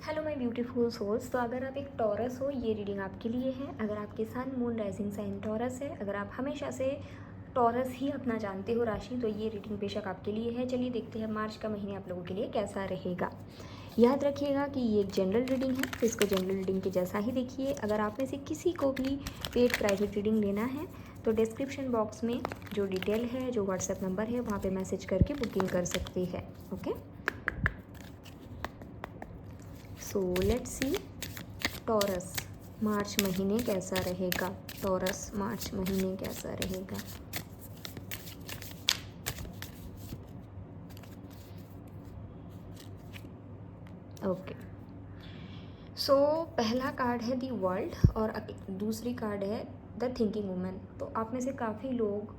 Hello my beautiful souls. तो अगर आप एक टॉरस हो, ये रीडिंग आपके लिए है। अगर आपके sun moon rising sign Taurus है, अगर आप हमेशा से टॉरस ही अपना जानते हो राशि, तो ये रीडिंग बेशक आपके लिए है। चलिए देखते हैं मार्च का महीने आप लोगों के लिए कैसा रहेगा। याद रखिएगा कि ये एक जनरल रीडिंग है, तो इसको जनरल रीडिंग के जैसा ही देखिए। अगर आप में से किसी को भी पेड प्राइवेट रीडिंग लेना है तो डिस्क्रिप्शन बॉक्स में जो डिटेल है, जो व्हाट्सएप नंबर है, वहाँ पे मैसेज करके बुकिंग कर सकते हैं। Okay, so let's see Taurus March महीने कैसा रहेगा। टॉरस मार्च महीने कैसा रहेगा। ओके, सो पहला कार्ड है दी वर्ल्ड और दूसरी कार्ड है द थिंकिंग वुमेन। तो आप में से काफ़ी लोग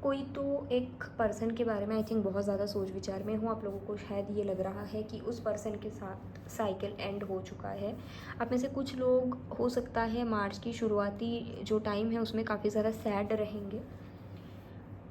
कोई तो एक पर्सन के बारे में आई थिंक बहुत ज़्यादा सोच विचार में हो। आप लोगों को शायद ये लग रहा है कि उस पर्सन के साथ साइकिल एंड हो चुका है। आप में से कुछ लोग हो सकता है मार्च की शुरुआती जो टाइम है उसमें काफ़ी ज़्यादा सैड रहेंगे,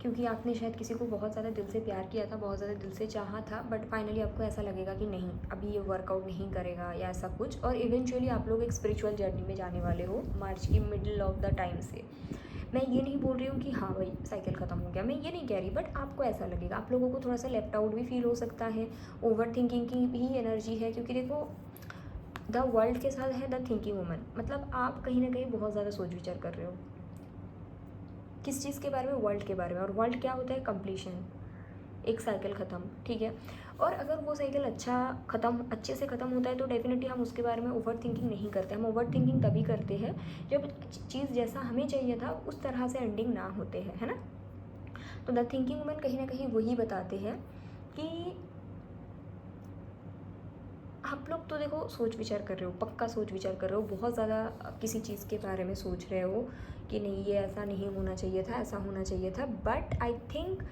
क्योंकि आपने शायद किसी को बहुत ज़्यादा दिल से प्यार किया था, बहुत ज़्यादा दिल से चाहा था, बट फाइनली आपको ऐसा लगेगा कि नहीं, अभी ये वर्कआउट नहीं करेगा या ऐसा कुछ। और इवेंचुअली आप लोग एक स्पिरिचुअल जर्नी में जाने वाले हो मार्च की मिडिल ऑफ द टाइम से। मैं ये नहीं बोल रही हूँ कि हाँ भाई साइकिल ख़त्म हो गया, मैं ये नहीं कह रही, बट आपको ऐसा लगेगा। आप लोगों को थोड़ा सा लेफ्ट आउट भी फील हो सकता है। ओवर थिंकिंग की भी एनर्जी है, क्योंकि देखो द वर्ल्ड के साथ है द थिंकिंग वुमन। मतलब आप कहीं ना कहीं बहुत ज़्यादा सोच विचार कर रहे हो किस चीज़ के बारे में, वर्ल्ड के बारे में। और वर्ल्ड क्या होता है? कंप्लीशन, एक साइकिल ख़त्म, ठीक है। और अगर वो साइकिल अच्छे से ख़त्म होता है तो डेफिनेटली हम उसके बारे में ओवर थिंकिंग नहीं करते। हम ओवर थिंकिंग तभी करते हैं जब चीज़ जैसा हमें चाहिए था उस तरह से एंडिंग ना होते हैं, है ना। तो द थिंकिंग वुमन कहीं ना कहीं वही बताते हैं कि आप लोग तो देखो सोच विचार कर रहे हो, पक्का सोच विचार कर रहे हो, बहुत ज़्यादा किसी चीज़ के बारे में सोच रहे हो कि नहीं ये ऐसा नहीं होना चाहिए था, ऐसा होना चाहिए था। But I think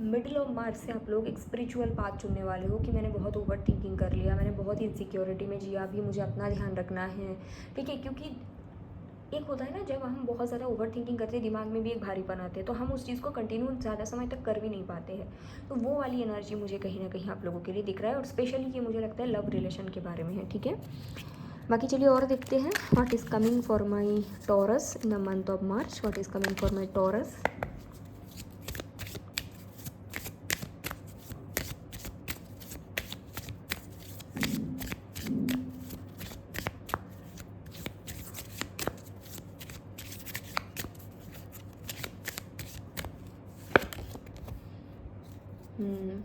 middle of March से आप लोग एक स्पिरिचुअल पाथ चुनने वाले हो कि मैंने बहुत ओवर थिंकिंग कर लिया, मैंने बहुत इनसिक्योरिटी में जिया, अभी मुझे अपना ध्यान रखना है, ठीक है। क्योंकि एक होता है ना, जब हम बहुत ज़्यादा ओवर थिंकिंग करते हैं दिमाग में भी एक भारीपन आते हैं, तो हम उस चीज़ को कंटिन्यू ज़्यादा समय तक कर भी नहीं पाते हैं। तो वो वाली एनर्जी मुझे कहीं ना कहीं आप लोगों के लिए दिख रहा है, और स्पेशली ये मुझे लगता है लव रिलेशन के बारे में है, ठीक है। बाकी चलिए और देखते हैं what is coming for my Taurus in the month of March. What is coming for my Taurus.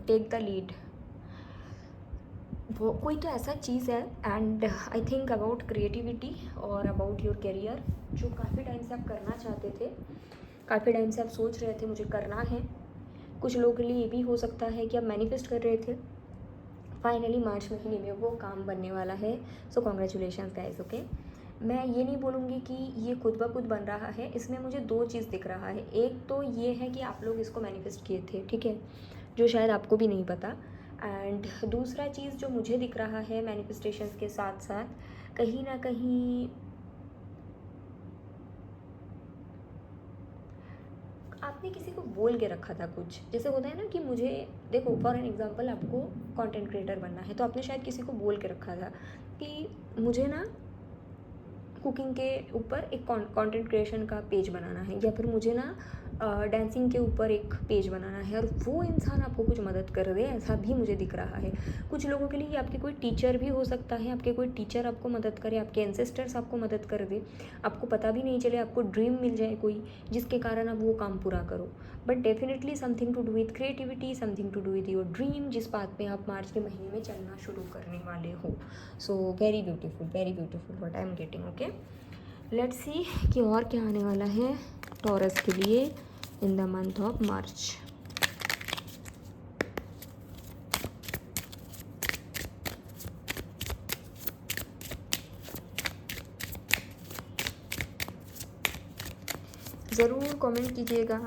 Take the lead. वो कोई तो ऐसा चीज़ है, and I think about creativity और अबाउट योर करियर, जो काफ़ी टाइम से आप करना चाहते थे, काफ़ी टाइम से आप सोच रहे थे मुझे करना है। कुछ लोगों के लिए ये भी हो सकता है कि आप मैनिफेस्ट कर रहे थे, फाइनली मार्च महीने में वो काम बनने वाला है। सो कॉन्ग्रेचुलेशंस गाइस। ओके, मैं ये नहीं बोलूँगी कि ये खुद ब खुद बन रहा है, इसमें मुझे दो चीज़ दिख रहा है। एक तो ये है कि आप लोग इसको मैनिफेस्ट किए थे, ठीक है, जो शायद आपको भी नहीं पता। एंड दूसरा चीज़ जो मुझे दिख रहा है मैनिफेस्टेशंस के साथ साथ, कहीं ना कहीं आपने किसी को बोल के रखा था कुछ। जैसे होता है ना कि मुझे, देखो फॉर एन एग्जांपल, आपको कंटेंट क्रिएटर बनना है, तो आपने शायद किसी को बोल के रखा था कि मुझे ना कुकिंग के ऊपर एक कंटेंट क्रिएशन का पेज बनाना है, या फिर मुझे ना डांसिंग के ऊपर एक पेज बनाना है, और वो इंसान आपको कुछ मदद कर दे, ऐसा भी मुझे दिख रहा है। कुछ लोगों के लिए आपके कोई टीचर भी हो सकता है, आपके कोई टीचर आपको मदद करे, आपके एंसेस्टर्स आपको मदद कर दे, आपको पता भी नहीं चले, आपको ड्रीम मिल जाए कोई जिसके कारण आप वो काम पूरा करो। But definitely something to do with creativity, something to do with your dream, जिस बात में आप मार्च के महीने में चलना शुरू करने वाले हो। So very beautiful what I am getting. Okay, let's see कि और क्या आने वाला है टॉरस के लिए इन द मंथ ऑफ मार्च। ज़रूर कमेंट कीजिएगा।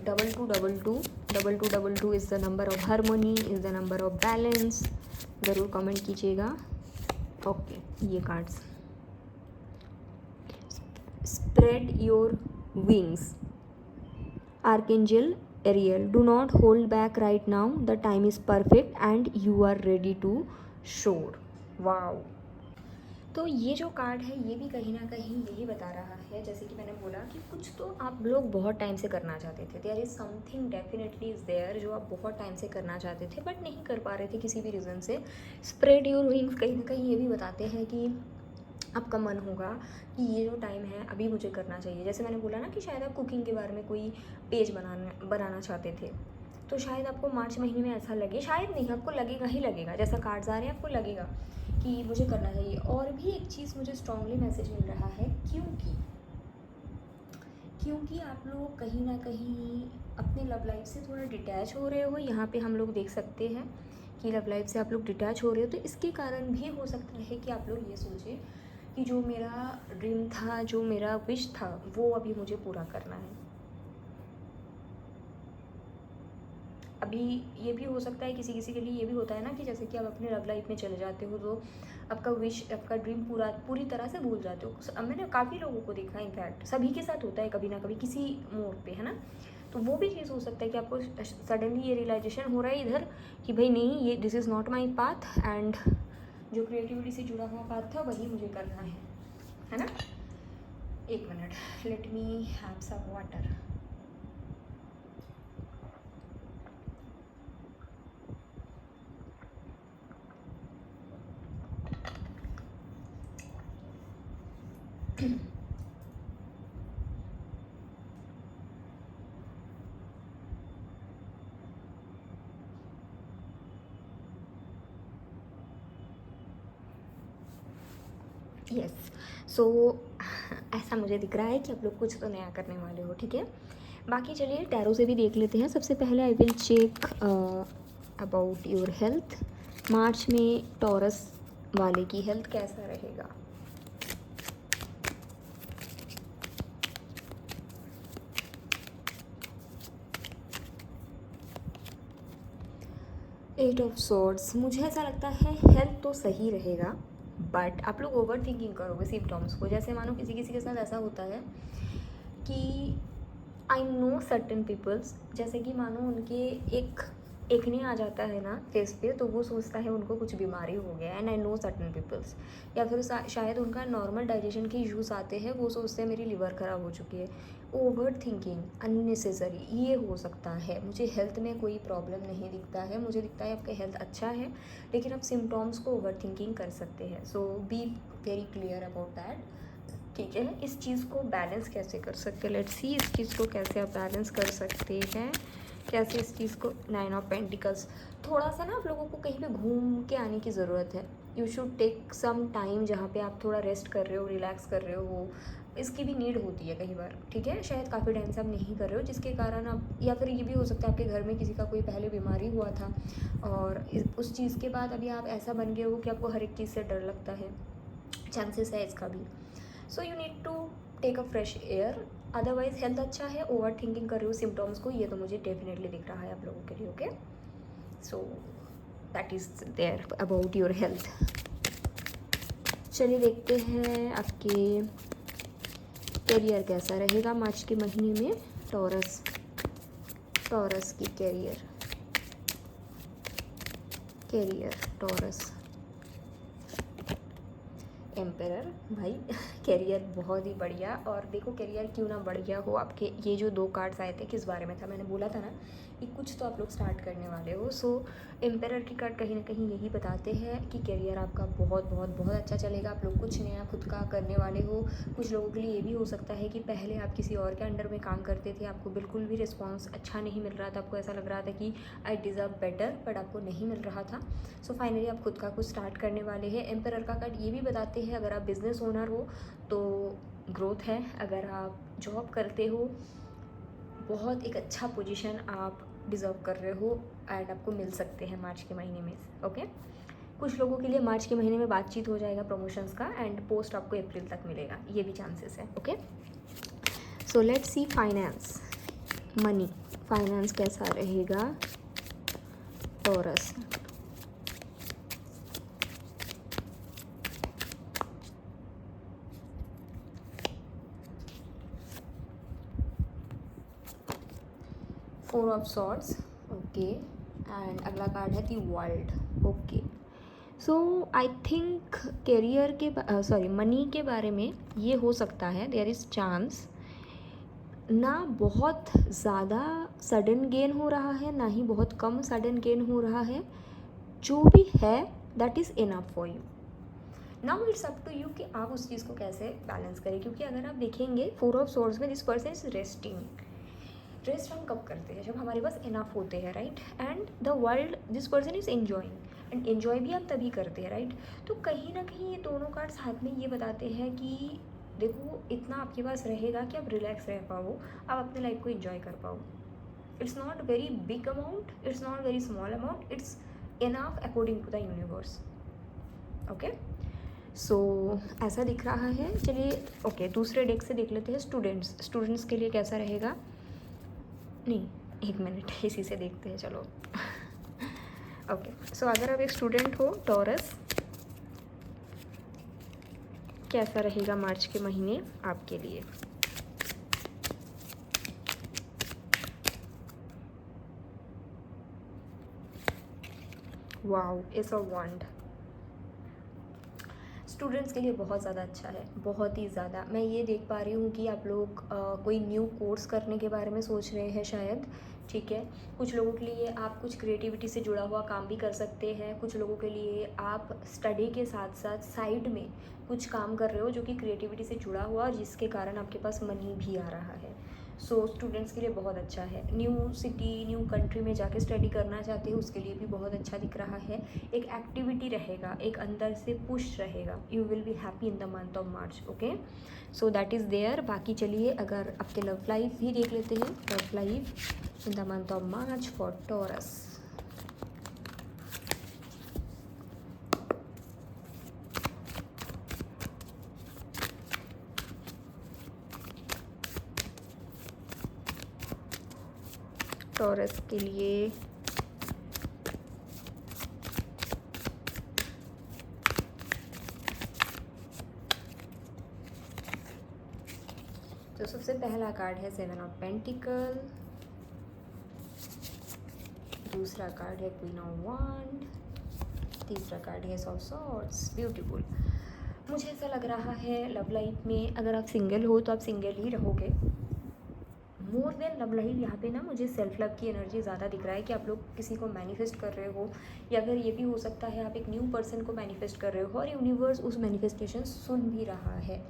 2222 is the number of harmony, is the number of balance. ज़रूर कमेंट कीजिएगा। ओके, ये cards, spread your wings. Archangel Ariel, do not hold back right now. The time is perfect and you are ready to शोर। Wow. तो ये जो card है ये भी कहीं ना कहीं यही बता रहा है, जैसे कि मैंने बोला कि कुछ तो आप लोग बहुत टाइम से करना चाहते थे। There is something definitely is there जो आप बहुत टाइम से करना चाहते थे बट नहीं कर पा रहे थे किसी भी रीज़न से। स्प्रेड योर विंग्स कहीं ना कहीं ये भी बताते हैं कि आपका मन होगा कि ये जो टाइम है अभी मुझे करना चाहिए। जैसे मैंने बोला ना कि शायद आप कुकिंग के बारे में कोई पेज बनाना चाहते थे, तो शायद आपको मार्च महीने में ऐसा लगे, शायद नहीं, आपको लगेगा ही लगेगा, जैसा कार्ड्स आ रहे हैं आपको लगेगा कि मुझे करना चाहिए। और भी एक चीज़ मुझे स्ट्रांगली मैसेज मिल रहा है, क्योंकि आप लोग कहीं ना कहीं अपने लव लाइफ से थोड़ा डिटैच हो रहे हो। यहाँ पे हम लोग देख सकते हैं कि लव लाइफ से आप लोग डिटैच हो रहे हो, तो इसके कारण भी हो सकता है कि आप लोग ये सोचें कि जो मेरा ड्रीम था, जो मेरा विश था, वो अभी मुझे पूरा करना है। अभी ये भी हो सकता है किसी किसी के लिए ये भी होता है ना कि जैसे कि आप अपने लव लाइफ में चले जाते हो तो आपका विश, आपका ड्रीम पूरी तरह से भूल जाते हो। अब मैंने काफ़ी लोगों को देखा है, इनफैक्ट सभी के साथ होता है कभी ना कभी किसी मोड़ पे, है ना। तो वो भी चीज़ हो सकता है कि आपको सडनली ये रियलाइजेशन हो रहा है इधर कि भाई नहीं, ये this is not my path, and जो क्रिएटिविटी से जुड़ा हुआ पाथ था वही मुझे करना है ना। एक minute, let me have some water. Yes, so ऐसा मुझे दिख रहा है कि आप लोग कुछ तो नया करने वाले हो, ठीक है। बाकी चलिए टैरो से भी देख लेते हैं। सबसे पहले I will check about your health. March में टॉरस वाले की हेल्थ कैसा रहेगा। एट ऑफ सॉर्ड्स, मुझे ऐसा लगता है हेल्थ तो सही रहेगा बट आप लोग ओवर थिंकिंग करोगे सिम्टम्स को। जैसे मानो किसी किसी के साथ ऐसा होता है कि आई नो सर्टन पीपल्स, जैसे कि मानो उनके एक एक्ने आ जाता है ना फेस पे, तो वो सोचता है उनको कुछ बीमारी हो गया। And I know certain peoples, या फिर शायद उनका नॉर्मल डाइजेशन के इश्यूज आते हैं, वो सोचते हैं मेरी लिवर ख़राब हो चुकी है। ओवर थिंकिंग अननेसेसरी ये हो सकता है। मुझे हेल्थ में कोई प्रॉब्लम नहीं दिखता है, मुझे दिखता है आपका हेल्थ अच्छा है, लेकिन आप सिम्टम्स को ओवर थिंकिंग कर सकते हैं। So be very clear about that, ठीक है। इस चीज़ को बैलेंस कैसे कर सकते हैं, लेट्स सी इस चीज़ को कैसे आप बैलेंस कर सकते हैं, कैसे इस चीज़ को। 9 ऑफ पेंटिकल्स, थोड़ा सा ना आप लोगों को कहीं पे घूम के आने की ज़रूरत है। You should take some time जहाँ पे आप थोड़ा रेस्ट कर रहे हो, रिलैक्स कर रहे हो, इसकी भी नीड होती है कई बार, ठीक है। शायद काफ़ी टाइम से आप नहीं कर रहे हो जिसके कारण आप, या फिर ये भी हो सकता है आपके घर में किसी का कोई पहले बीमारी हुआ था और उस चीज़ के बाद अभी आप ऐसा बन गए हो कि आपको हर एक चीज़ से डर लगता है, चांसेस है इसका भी। So you need to take a fresh air. Otherwise health अच्छा है, ओवर थिंकिंग कर रहे हो सिम्टम्स को, ये तो मुझे डेफिनेटली दिख रहा है आप लोगों के लिए, okay. So that is there about your health. चलिए देखते हैं आपके करियर कैसा रहेगा मार्च के महीने में। टॉरस की करियर टॉरस एम्पेरर, भाई करियर बहुत ही बढ़िया। और देखो करियर क्यों ना बढ़िया हो, आपके ये जो 2 कार्ड्स आए थे किस बारे में था, मैंने बोला था ना कि कुछ तो आप लोग स्टार्ट करने वाले हो। सो एम्पेरर की कार्ड कहीं ना कहीं यही बताते हैं कि करियर आपका बहुत बहुत बहुत अच्छा चलेगा। आप लोग कुछ नया खुद का करने वाले हो। कुछ लोगों के लिए ये भी हो सकता है कि पहले आप किसी और के अंडर में काम करते थे, आपको बिल्कुल भी रिस्पॉन्स अच्छा नहीं मिल रहा था, आपको ऐसा लग रहा था कि आई डिज़र्व बेटर, बट आपको नहीं मिल रहा था। सो फाइनली आप खुद का कुछ स्टार्ट करने वाले हैं। एम्पेरर का कार्ड ये भी बताते हैं अगर आप बिज़नेस ओनर हो तो ग्रोथ है, अगर आप जॉब करते हो बहुत एक अच्छा पोजीशन आप डिज़र्व कर रहे हो एंड आपको मिल सकते हैं मार्च के महीने में, ओके। कुछ लोगों के लिए मार्च के महीने में बातचीत हो जाएगा प्रमोशंस का एंड पोस्ट आपको अप्रैल तक मिलेगा, ये भी चांसेस है, okay. So let's see finance, money, finance कैसा रहेगा Taurus. Four of swords, okay. And अगला कार्ड है the world, okay. So I think career के सॉरी मनी के बारे में ये हो सकता है, देयर इज़ चांस ना बहुत ज़्यादा सडन गेन हो रहा है, ना ही बहुत कम सडन गेन हो रहा है, जो भी है that is enough for you. Now it's up to you कि आप उस चीज़ को कैसे बैलेंस करें, क्योंकि अगर आप देखेंगे 4 ऑफ सोर्ड्स में this person is resting. Rest हम कब करते हैं? जब हमारे पास इनफ होते हैं, right? And the world this person is enjoying, and enjoy भी हम तभी करते हैं, राइट? तो कहीं ना कहीं ये दोनों कार्ड साथ में ये बताते हैं कि देखो इतना आपके पास रहेगा कि आप रिलैक्स रह पाओ, आप अपने लाइफ को एंजॉय कर पाओ। It's not very big amount, it's not very small amount, it's enough according to the universe. Okay, so ऐसा दिख रहा है। चलिए ओके, दूसरे डेक से देख लेते हैं स्टूडेंट्स के लिए कैसा रहेगा। नहीं, 1 मिनट इसी से देखते हैं, चलो। ओके, सो अगर आप एक स्टूडेंट हो टॉरस, कैसा रहेगा मार्च के महीने आपके लिए? Wow, ace of wand. Students के लिए बहुत ज़्यादा अच्छा है, बहुत ही ज़्यादा। मैं ये देख पा रही हूँ कि आप लोग कोई न्यू कोर्स करने के बारे में सोच रहे हैं शायद, ठीक है? कुछ लोगों के लिए आप कुछ क्रिएटिविटी से जुड़ा हुआ काम भी कर सकते हैं, कुछ लोगों के लिए आप स्टडी के साथ साथ साइड में कुछ काम कर रहे हो जो कि क्रिएटिविटी से जुड़ा हुआ और जिसके कारण आपके पास मनी भी आ रहा है। सो स्टूडेंट्स के लिए बहुत अच्छा है। न्यू सिटी, न्यू कंट्री में जाके स्टडी करना चाहते हो उसके लिए भी बहुत अच्छा दिख रहा है। एक एक्टिविटी रहेगा, एक अंदर से पुश रहेगा, you will be happy in the month of March. Okay, so that is there. बाकी चलिए अगर आपके लव लाइफ भी देख लेते हैं, love life in the month of March for taurus. Taurus के लिए तो सबसे पहला कार्ड है 7 ऑफ पेंटिकल, दूसरा कार्ड है क्वीन ऑफ वांड, तीसरा कार्ड है 100 सॉर्ड्स। ब्यूटीफुल। मुझे ऐसा लग रहा है लव लाइफ में अगर आप सिंगल हो तो आप सिंगल ही रहोगे। मोर देन लव लाइफ यहाँ पे ना मुझे सेल्फ लव की एनर्जी ज़्यादा दिख रहा है कि आप लोग किसी को मैनिफेस्ट कर रहे हो, या अगर ये भी हो सकता है आप एक न्यू पर्सन को मैनिफेस्ट कर रहे हो और यूनिवर्स उस मैनिफेस्टेशन सुन भी रहा है।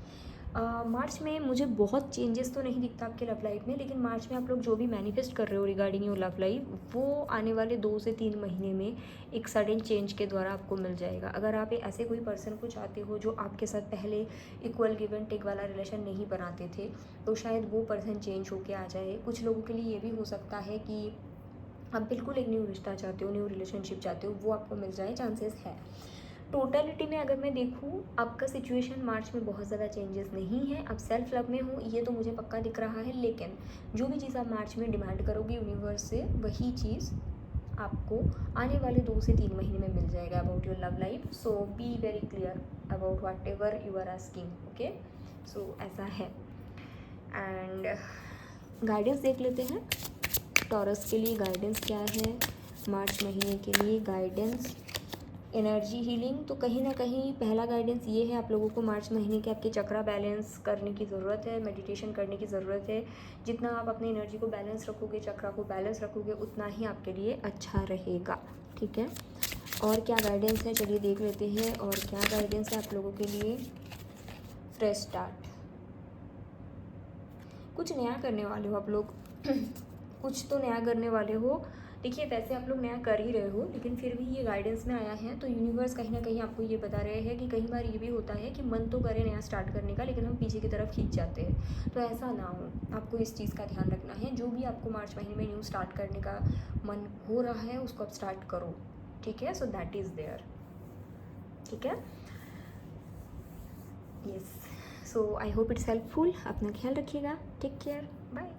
मार्च में मुझे बहुत चेंजेस तो नहीं दिखता आपके लव लाइफ में, लेकिन मार्च में आप लोग जो भी मैनिफेस्ट कर रहे हो रिगार्डिंग योर लव लाइफ वो आने वाले 2 से 3 महीने में एक सडन चेंज के द्वारा आपको मिल जाएगा। अगर आप ऐसे कोई पर्सन को चाहते हो जो आपके साथ पहले इक्वल गिव एंड टेक वाला रिलेशन नहीं बनाते थे, तो शायद वो पर्सन चेंज होके आ जाए। कुछ लोगों के लिए ये भी हो सकता है कि आप बिल्कुल एक न्यू रिश्ता चाहते हो, न्यू रिलेशनशिप चाहते हो, वो आपको मिल जाए, चांसेस है। टोटलिटी में अगर मैं देखूँ आपका सिचुएशन मार्च में बहुत ज़्यादा चेंजेस नहीं है, आप सेल्फ लव में हो ये तो मुझे पक्का दिख रहा है, लेकिन जो भी चीज़ आप मार्च में डिमांड करोगे यूनिवर्स से वही चीज़ आपको आने वाले 2 से 3 महीने में मिल जाएगा about your love life. So be very clear about whatever you are asking. Okay, so ऐसा है। एंड गाइडेंस देख लेते हैं टॉरस के लिए। गाइडेंस क्या है मार्च महीने के लिए? Guidance energy healing. तो कहीं ना कहीं पहला गाइडेंस ये है आप लोगों को मार्च महीने के आपके चक्रा बैलेंस करने की ज़रूरत है, मेडिटेशन करने की ज़रूरत है। जितना आप अपनी एनर्जी को बैलेंस रखोगे, चक्रा को बैलेंस रखोगे, उतना ही आपके लिए अच्छा रहेगा, ठीक है? और क्या गाइडेंस है चलिए देख लेते हैं। और क्या गाइडेंस है आप लोगों के लिए? फ्रेश स्टार्ट, कुछ नया करने वाले हो आप लोग। कुछ तो नया करने वाले हो। देखिए वैसे आप लोग नया कर ही रहे हो, लेकिन फिर भी ये गाइडेंस में आया है तो यूनिवर्स कहीं ना कहीं आपको ये बता रहे हैं कि कई बार ये भी होता है कि मन तो करे नया स्टार्ट करने का, लेकिन हम पीछे की तरफ खींच जाते हैं। तो ऐसा ना हो, आपको इस चीज़ का ध्यान रखना है। जो भी आपको मार्च महीने में न्यू स्टार्ट करने का मन हो रहा है उसको आप स्टार्ट करो, ठीक है? सो दैट इज़ देयर, ठीक है? Yes, so I hope it's helpful. अपना ख्याल रखिएगा, टेक केयर, बाय।